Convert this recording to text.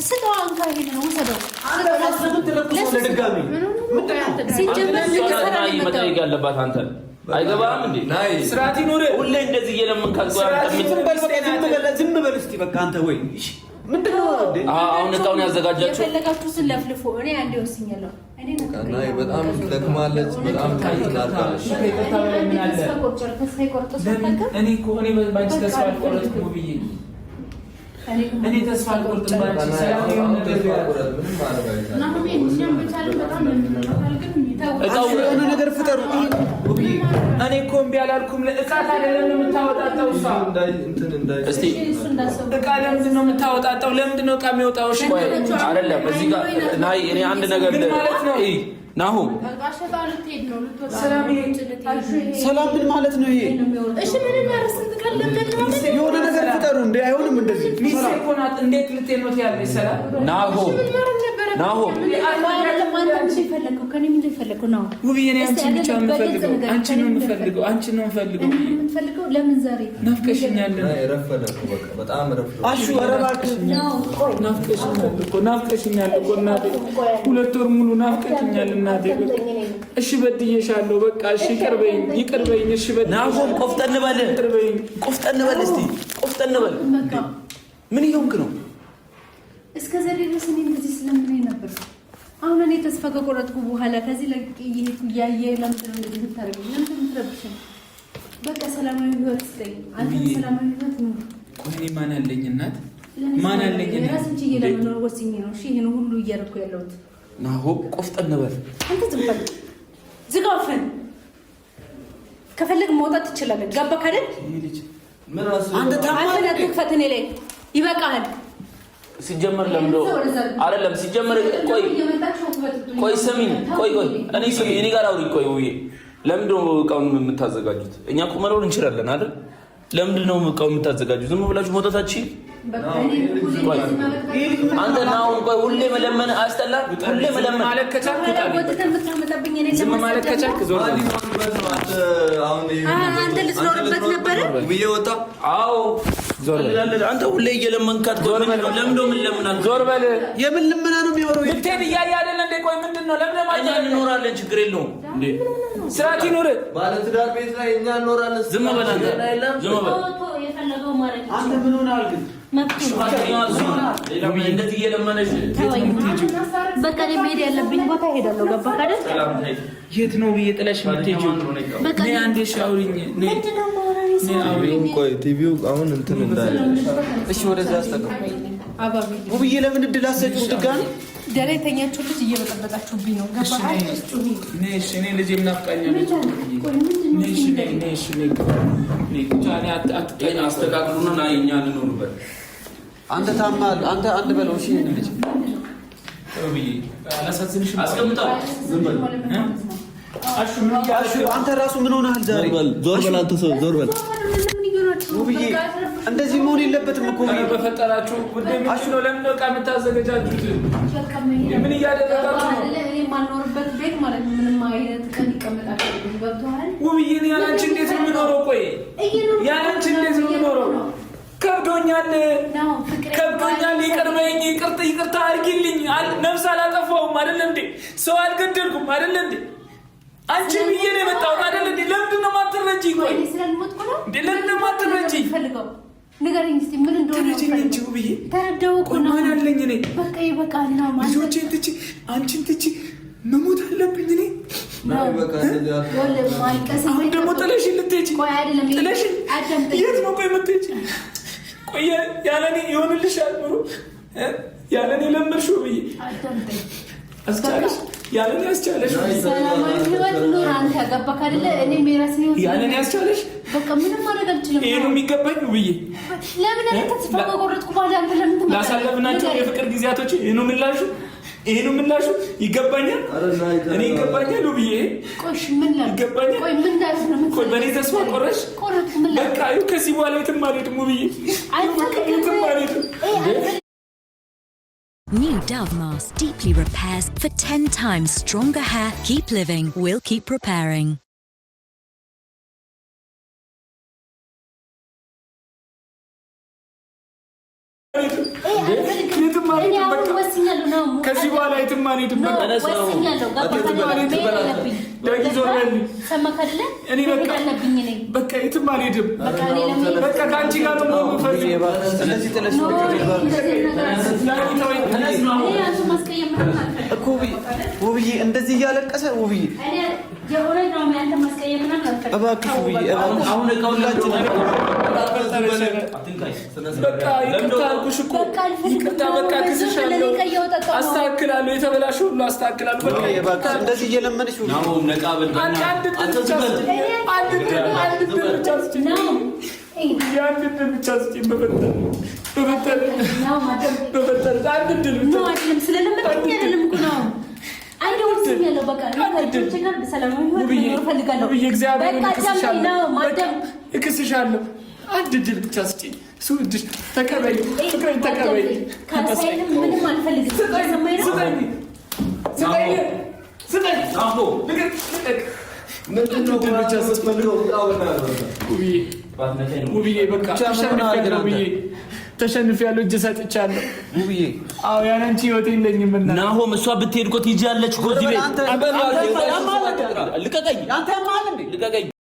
ستوان كاين هو سدو أنا أصلا تلقى ولا دقامي سيجمع ناي متى يقلبات أنت አይገባም እንዴ ናይ ስራቲ ኑር ሁሌ እንደዚህ እየለምን ካልጓራ ዝም በል እስቲ በቃ አንተ ወይ ምንድነው እንዴ አሁን እቃውን ያዘጋጃችሁ የፈለጋችሁ ስለፍልፉ እኔ አንዴ ወስኛለሁ እኔ ናይ በጣም ለክማለች በጣም ታይናለች እኔ እኮ እኔ ባንቺ ተስፋ አልቆረጥኩም ብዬ እኔ ተስፋ አልቆርጥም ባንቺ ሰላም ይሁን ነገር ያቆረጥ ምንም ማለት አይደለም ናሆም እኛም በቻለ በጣም እቃው የሆነ ነገር ፍጠሩ እኔ እኮ እምቢ አላልኩም ለእቃ አይደለም የምታወጣጣው እሷ እስቲ እቃ ለምንድን ነው የምታወጣጣው ለምንድን ነው እቃ የሚወጣው እሺ አይደለም እዚህ ጋር ናይ እኔ አንድ ነገር ናሆም ሰላም ምን ማለት ነው ይሄ እሺ ምን ያረስንት ካለበት የሆነ ነገር ፍጠሩ እንዴ አይሆንም እንደዚህ ሚስኮናት እንዴት ልትኖት ያለሽ ሰላም ናሆም ማንተም ሲፈልከው ከኔ ምን ይፈልከው ነው ውብዬ እኔ አንቺን ብቻ የምፈልገው አንቺን ነው የምፈልገው ለምን ዛሬ ናፍቀሽኛል ረፈደኩ በቃ በጣም ረፈደኩ አሹ አረባክ ናፍቀሽኛል እኮ እናቴ ሁለት ወር ሙሉ ናፍቀሽኛል እናቴ እሺ በድዬሻለሁ በቃ እሺ ይቅርበኝ እሺ በድዬ ናሆም ቆፍጠን በል እስቲ ቆፍጠን በል ምን ይሆንክ ነው እስከ ዛሬ ድረስ እኔ እንደዚህ ስለምን ነበር አሁን እኔ ተስፋ ከቆረጥኩ በኋላ ከዚህ ለቅይሄት ያየ ለምን እንደዚህ ብታረግ ለምን ትረብሽኝ በቃ ሰላማዊ ህይወት ስጠኝ አንተ ሰላማዊ ህይወት ነው ቆይ ማን አለኝ እናት ማን አለኝ ራስንቺ እየለመነው ወስኜ ነው እሺ ይሄን ሁሉ እያደረኩ ያለሁት ናሆም ቆፍጠን በል አንተ ዝምበል ዝጋፈን ከፈለግ መውጣት ትችላለህ ገባህ አይደል አንተ ታማኝ አትክፈት እኔ ላይ ይበቃል ሲጀመር ለምዶ አይደለም ሲጀመር ቆይ ሰሚኝ ቆይ እኔ ሰሚኝ እኔ ጋር አውሪ ቆይ ውዬ ለምዶ እቃውን የምታዘጋጁት እኛ እኮ መኖር እንችላለን አይደል ለምንድን ነው እቃውን የምታዘጋጁት ዝም ብላችሁ መውጣታችሁ አንተ ናው ቆይ ሁሌ መለመን አስተላ ሁሌ መለመን ማለከቻክ ዝም ማለከቻክ ዞር አንተ ልትኖርበት ነበር ውብዬ ወጣ አዎ ዞር በል አንተ ሁሌ እየለመንካት ለምንድነው ምን ለምናል ዞር በል የምን ልመና ነው የሚወረው ልትሄድ እያየ አይደል እንዴ ቆይ ምንድነው ለምን እኛ እንኖራለን ችግር የለውም እንዴ ስራት ይኖር ባለ ትዳር ቤት ላይ እኛ እንኖራለን ዝም በል አንተ ዝም በል የፈለገው ማለት ነው አንተ ምን ሆነሃል ግን እንደዚህ እየለመነሽ በቃ እኔ መሄድ ያለብኝ ቦታ እሄዳለሁ ገባህ አይደል የት ነው ብዬ ጥለሽ የምትሄጂው ነይ አንዴ ሻውሪኝ ነይ ቆይ ቲቪው አሁን እንትን እንዳለ እሺ ወደዛ አስተካክል አባቢ ውብዬ ለምን እድል አሰጪው ድጋሚ ደረተኛችሁ ልጅ እየበጠበጣችሁብኝ ነው ገባህ አይደል ነሽ እኔ ልጅ ምናፍቃኛለች ነሽ ጃኒ አትቀኝ አስተካክሉና ናይ እኛ እንኖርበት አንተ ታማል አንተ አንድ በለው እሺ ልጅ ውብዬ አላሳዝንሽ አስቀምጣው ዝም በል አሹ አንተ ራሱ ምን ሆነሃል ዛሬ ዞር በል አንተ ሰው ዞር በል ውብዬ እንደዚህ መሆን የለበትም እኮ በፈጠራችሁ ጉዳይ አሹ ነው ለምን ነው ቃ መታዘጋጃችሁት ምን እያደረጋችሁ ነው እኔ ማልኖርበት ቤት ማለት ምንም አይነት ቀን ይቀመጣል ገብቶሃል ውብዬ ያላንቺ እንዴት ነው የምኖረው ቆይ ያላንቺ እንዴት ነው የምኖረው ከብዶኛል ይቅርታ አድርጊልኝ ነፍስ አላጠፋሁም አይደል እንዴ ሰው አልገደልኩም አይደል እንዴ አንቺ ብዬ ነው የመጣሁት አይደል እንዴ ለምንድን ነው የማትረጂኝ ቆይ ለምንድን ነው የማትረጂኝ ንገረኝ እስቲ ምን እንደሆነ ተረጂኝ ብዬ ተረዳው እኮ ነው ማን አለኝ እኔ በቃ ይበቃል ነው ማለት ልጆቼን ትቼ አንቺን ትቼ መሞት አለብኝ እኔ አሁን ደግሞ ጥለሽኝ ልትሄጂ ጥለሽኝ የት ነው ቆይ የምትሄጂ ቆይ ያለኔ ይሆንልሻል ኑሮ ያለኔ ለምርሽው ብዬ አስቻለሽ ያለኔ አስቻለሽ ሰላማዊ ህይወት ኑር አንተ ገባህ አይደለ እኔ ሜራስን ይወስ ያለኔ አስቻለሽ በቃ ምንም ማድረግ አልችልም ይሄ ነው የሚገባኝ ብዬ ለምን አንተ ተስፋ ቆረጥኩ ባለ አንተ ለምን ላሳለፍናቸው የፍቅር ጊዜያቶች ይሄ ነው ምላሹ ይገባኛል እኔ ይገባኛል ብዬ ቆሽ ምን ላይ ይገባኛል ቆይ ምን ላይ ነው ቆይ በኔ ተስፋ ቆረሽ በቃ ከዚህ በኋላ የትም አልሄድም ብዬ የትም አልሄድም New Dove Mask deeply repairs for 10 times stronger hair. Keep living, we'll keep repairing. የትም አልሄድም። በቃ ከዚህ በኋላ የትም አልሄድም። በቃ ዳጊ ዞር በል። እኔ በቃ የትም አልሄድም። በቃ ከአንቺ ጋር ነው የምፈልገው። ውብዬ እንደዚህ እያለቀሰ ውብዬ እባክሽ ውብዬ አሁን እቃውላችን በቃ ይቅርታ አልኩሽ እኮ ይቅርታ። በቃ ክስሻለሁ፣ አስተካክላለሁ፣ የተበላሸ ሁሉ አስተካክላለሁ። በቃ እባክሽ እንደዚህ እየለመንሽ እክስሻለሁ። አንድ ድል ብቻ ስጪኝ። ስውድሽ ተቀበይ፣ ፍቅሬን ተቀበይ። ውብዬ በቃ ተሸንፊያለሁ፣ እጅ ሰጥቻለሁ። አዎ ያን አንቺ ህይወት የለኝም እና ናሆም እሷ ብትሄድ እኮ ትይዣለች እኮ እዚህ ቤት። ልቀቀኝ።